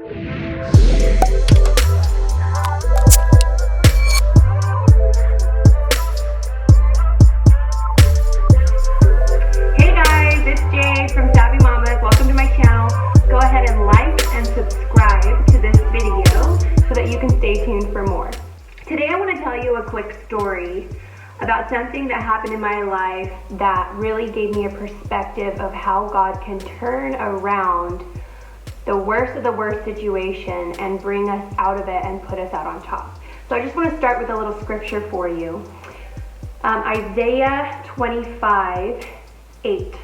Hey guys, it's Jay from Savvy Mamas. Welcome to my channel. Go ahead and like and subscribe to this video so that you can stay tuned for more. Today I want to tell you a quick story about something that happened in my life that really gave me a perspective of how God can turn around the worst of the worst situation and bring us out of it and put us out on top. So I just want to start with a little scripture for you. Isaiah 25:8.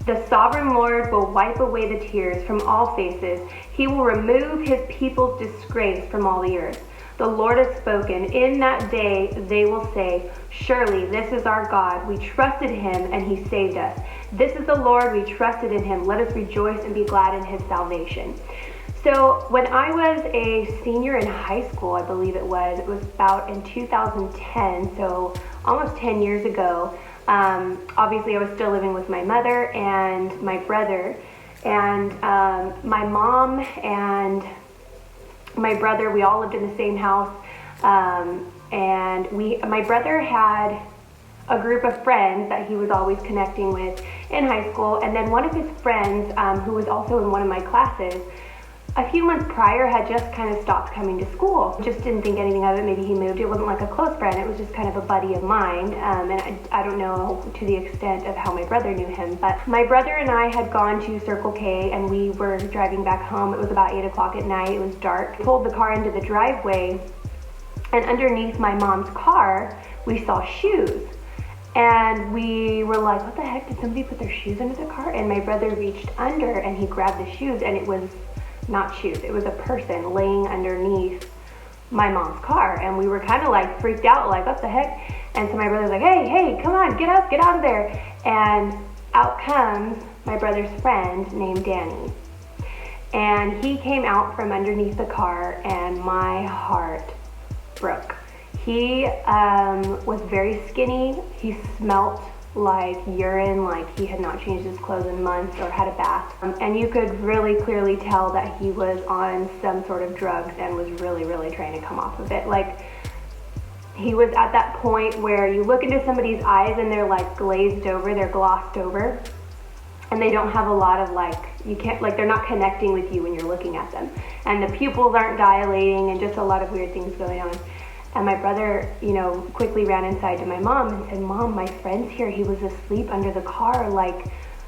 The sovereign Lord will wipe away the tears from all faces. He will remove his people's disgrace from all the earth. The Lord has spoken. In that day they will say, surely this is our God. We trusted him and he saved us. This is the Lord. We trusted in him. Let us rejoice and be glad in his salvation. So when I was a senior in high school, I believe it was about in 2010, so almost 10 years ago, obviously I was still living with my mother and my brother, and my mom and my brother, we all lived in the same house, and my brother had a group of friends that he was always connecting with in high school, and then one of his friends, who was also in one of my classes, a few months prior had just kind of stopped coming to school. Just didn't think anything of it. Maybe he moved. It wasn't like a close friend. It was just kind of a buddy of mine. And I don't know to the extent of how my brother knew him. But my brother and I had gone to Circle K and we were driving back home. It was about 8 o'clock at night. It was dark. We pulled the car into the driveway, and underneath my mom's car, we saw shoes. And we were like, what the heck? Did somebody put their shoes under the car? And my brother reached under and he grabbed the shoes, and it was not shoes. It was a person laying underneath my mom's car, and we were kind of like freaked out, like what the heck? And so my brother's like, hey, come on, get up, get out of there. And out comes my brother's friend named Danny. And he came out from underneath the car, and my heart broke. He was very skinny. He smelt like urine, like he had not changed his clothes in months or had a bath. And you could really clearly tell that he was on some sort of drugs and was really, really trying to come off of it. Like, he was at that point where you look into somebody's eyes and they're like glazed over, they're glossed over, and they don't have a lot of they're not connecting with you when you're looking at them. And the pupils aren't dilating, and just a lot of weird things going on. And my brother, quickly ran inside to my mom and said, Mom, my friend's here. He was asleep under the car. Like,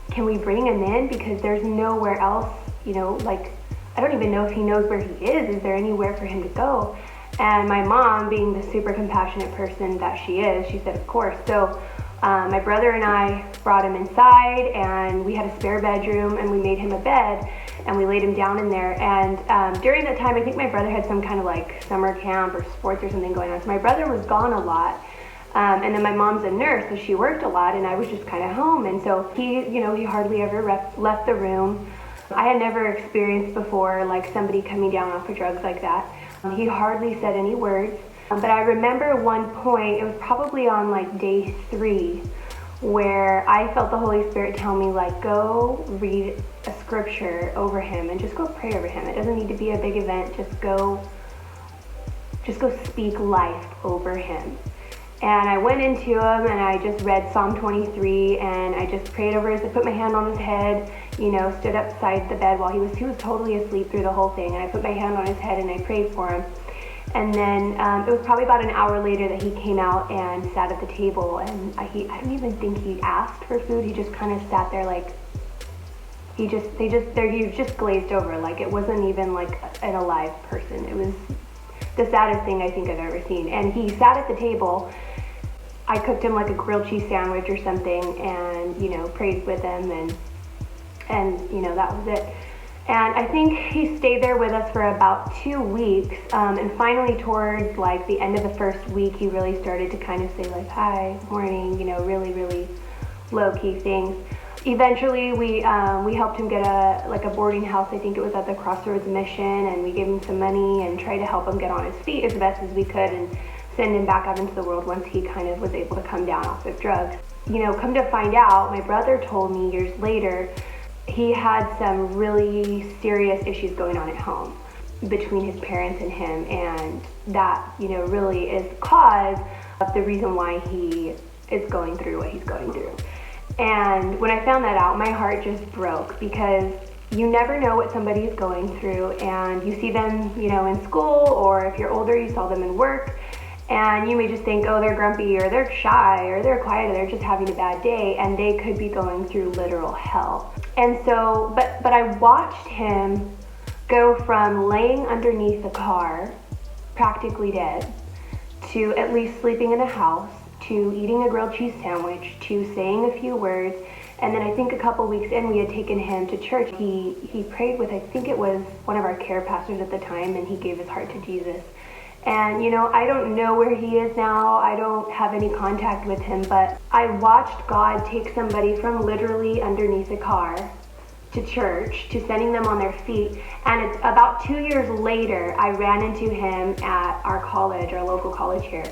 can we bring him in? Because there's nowhere else, I don't even know if he knows where he is. Is there anywhere for him to go? And my mom, being the super compassionate person that she is, she said, of course. So my brother and I brought him inside, and we had a spare bedroom, and we made him a bed, and we laid him down in there. And during that time, I think my brother had some kind of like summer camp or sports or something going on. So my brother was gone a lot. And then my mom's a nurse, so she worked a lot, and I was just kind of home. And so he hardly ever left the room. I had never experienced before like somebody coming down off of drugs like that. He hardly said any words. But I remember one point, it was probably on like day 3, where I felt the Holy Spirit tell me, like, go read a scripture over him and just go pray over him. It doesn't need to be a big event. Just go speak life over him. And I went into him and I just read Psalm 23, and I just prayed over his, I put my hand on his head, stood up beside the bed while he was totally asleep through the whole thing. And I put my hand on his head and I prayed for him. And then it was probably about an hour later that he came out and sat at the table, and I don't even think he asked for food. He just kind of sat there like, he was just glazed over, like it wasn't even like an alive person. It was the saddest thing I think I've ever seen. And he sat at the table. I cooked him like a grilled cheese sandwich or something, and prayed with him, and that was it. And I think he stayed there with us for about 2 weeks, and finally towards like the end of the first week, he really started to kind of say like, hi, morning, really, really low-key things. Eventually, we helped him get a boarding house. I think it was at the Crossroads Mission, and we gave him some money and tried to help him get on his feet as best as we could and send him back out into the world once he kind of was able to come down off of drugs. Come to find out, my brother told me years later, he had some really serious issues going on at home. between his parents and him, and that, really is the cause of the reason why he is going through what he's going through. And when I found that out, my heart just broke, because you never know what somebody is going through, and you see them, in school, or if you're older, you saw them in work, and you may just think, oh, they're grumpy, or they're shy, or they're quiet, or they're just having a bad day, and they could be going through literal hell. And so, but I watched him go from laying underneath a car, practically dead, to at least sleeping in a house, to eating a grilled cheese sandwich, to saying a few words. And then I think a couple weeks in, we had taken him to church. He prayed with, I think it was one of our care pastors at the time, and he gave his heart to Jesus. And, I don't know where he is now. I don't have any contact with him, but I watched God take somebody from literally underneath a car to church, to sending them on their feet. And it's about 2 years later, I ran into him at our college, our local college here.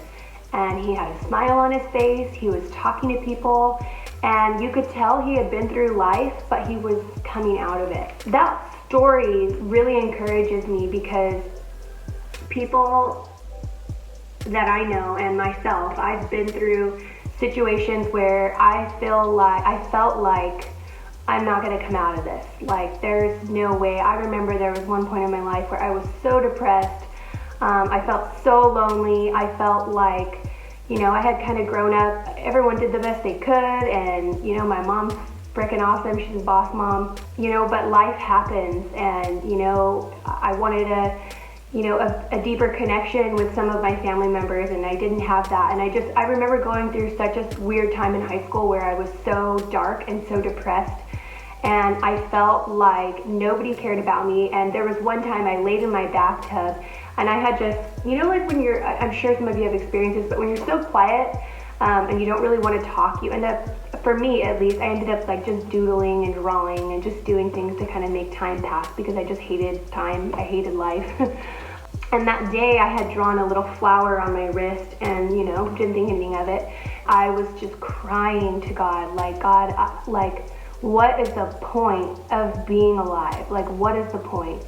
And he had a smile on his face. He was talking to people. And you could tell he had been through life, but he was coming out of it. That story really encourages me, because people that I know and myself, I've been through situations where I felt like I'm not going to come out of this. Like, there's no way. I remember there was one point in my life where I was so depressed. I felt so lonely. I felt like, I had kind of grown up. Everyone did the best they could, and, my mom's freaking awesome. She's a boss mom, but life happens, and, I wanted a deeper connection with some of my family members, and I didn't have that. And I remember going through such a weird time in high school where I was so dark and so depressed, and I felt like nobody cared about me. And there was one time I laid in my bathtub, and I had just, like when I'm sure some of you have experiences, but when you're so quiet, and you don't really want to talk, you end up, for me at least, I ended up like just doodling and drawing and just doing things to kind of make time pass, because I just hated time. I hated life. And that day I had drawn a little flower on my wrist, and, didn't think anything of it. I was just crying to God, like, God, what is the point of being alive? Like, what is the point?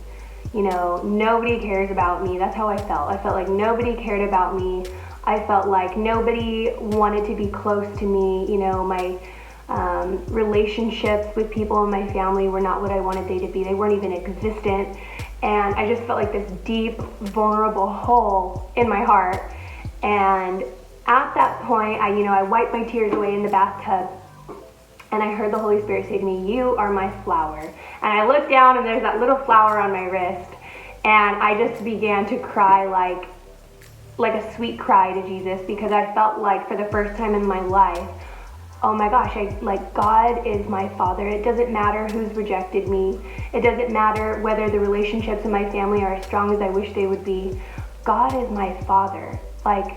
Nobody cares about me. That's how I felt. I felt like nobody cared about me. I felt like nobody wanted to be close to me. My relationships with people in my family were not what I wanted they to be. They weren't even existent. And I just felt like this deep, vulnerable hole in my heart. And at that point, I wiped my tears away in the bathtub, and I heard the Holy Spirit say to me, "You are my flower." And I looked down, and there's that little flower on my wrist, and I just began to cry like a sweet cry to Jesus, because I felt like for the first time in my life, oh my gosh, God is my Father. It doesn't matter who's rejected me. It doesn't matter whether the relationships in my family are as strong as I wish they would be. God is my Father. Like,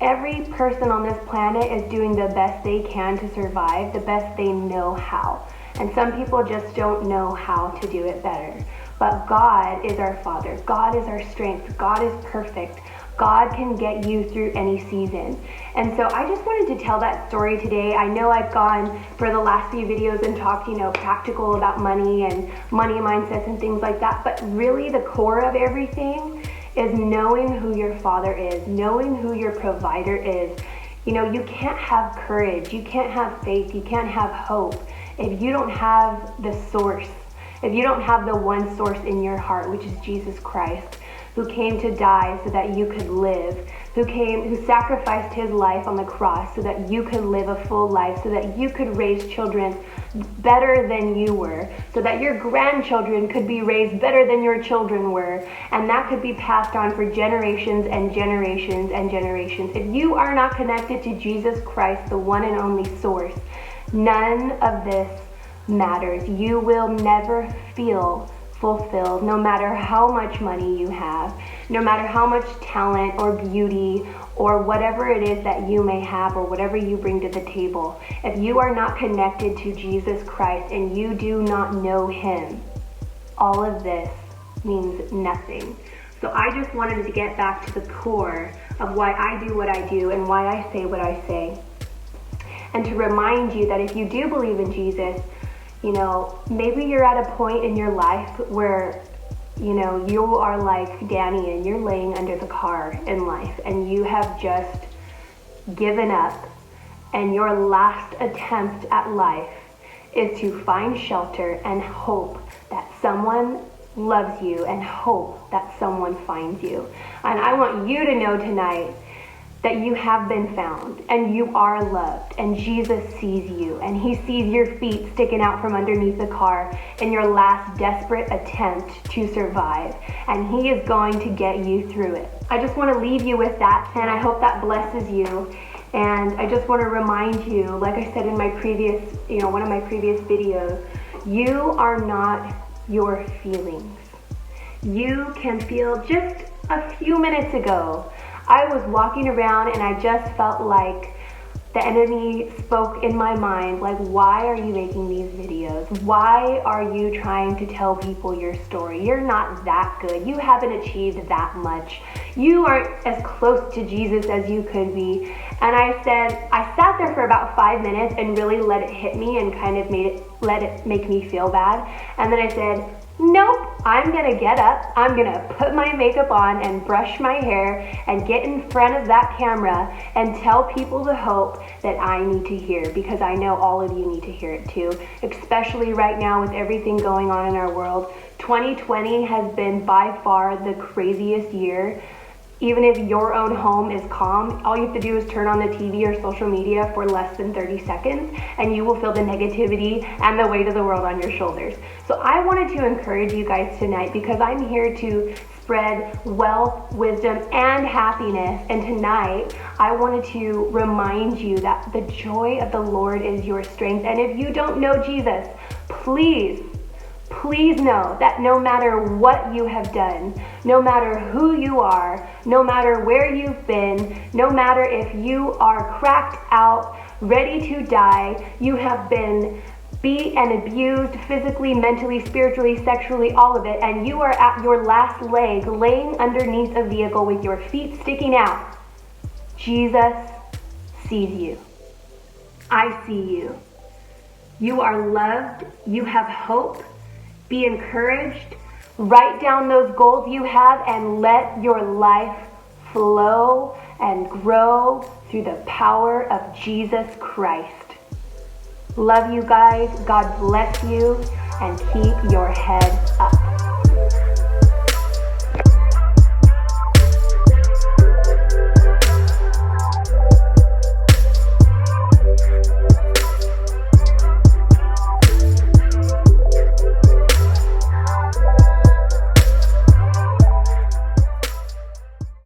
every person on this planet is doing the best they can to survive, the best they know how. And some people just don't know how to do it better. But God is our Father. God is our strength. God is perfect. God can get you through any season. And so I just wanted to tell that story today. I know I've gone for the last few videos and talked, practical about money and money mindsets and things like that. But really the core of everything is knowing who your Father is, knowing who your provider is. You can't have courage, you can't have faith, you can't have hope if you don't have the source, if you don't have the one source in your heart, which is Jesus Christ, who came to die so that you could live, who sacrificed his life on the cross so that you could live a full life, so that you could raise children better than you were, so that your grandchildren could be raised better than your children were, and that could be passed on for generations and generations and generations. If you are not connected to Jesus Christ, the one and only source, none of this matters. You will never feel fulfilled, no matter how much money you have, no matter how much talent or beauty or whatever it is that you may have or whatever you bring to the table. If you are not connected to Jesus Christ and you do not know him, all of this means nothing. So I just wanted to get back to the core of why I do what I do and why I say what I say. And to remind you that if you do believe in Jesus, maybe you're at a point in your life where you are like Danny and you're laying under the car in life and you have just given up, and your last attempt at life is to find shelter and hope that someone loves you and hope that someone finds you. And I want you to know tonight that you have been found and you are loved, and Jesus sees you and he sees your feet sticking out from underneath the car in your last desperate attempt to survive, and he is going to get you through it. I just want to leave you with that, and I hope that blesses you. And I just want to remind you, like I said in my previous, one of my previous videos, you are not your feelings. You can feel. Just a few minutes ago, I was walking around and I just felt like the enemy spoke in my mind, like, why are you making these videos? Why are you trying to tell people your story? You're not that good. You haven't achieved that much. You aren't as close to Jesus as you could be. And I sat there for about 5 minutes and really let it hit me and kind of let it make me feel bad. And then I said, nope, I'm gonna get up, I'm gonna put my makeup on and brush my hair and get in front of that camera and tell people the hope that I need to hear, because I know all of you need to hear it too, especially right now with everything going on in our world. 2020 has been by far the craziest year. Even if your own home is calm, all you have to do is turn on the TV or social media for less than 30 seconds and you will feel the negativity and the weight of the world on your shoulders. So I wanted to encourage you guys tonight, because I'm here to spread wealth, wisdom, and happiness. And tonight, I wanted to remind you that the joy of the Lord is your strength. And if you don't know Jesus, please know that no matter what you have done, no matter who you are, no matter where you've been, no matter if you are cracked out, ready to die, you have been beat and abused physically, mentally, spiritually, sexually, all of it, and you are at your last leg, laying underneath a vehicle with your feet sticking out, Jesus sees you. I see you. You are loved. You have hope. Be encouraged. Write down those goals you have and let your life flow and grow through the power of Jesus Christ. Love you guys. God bless you, and keep your head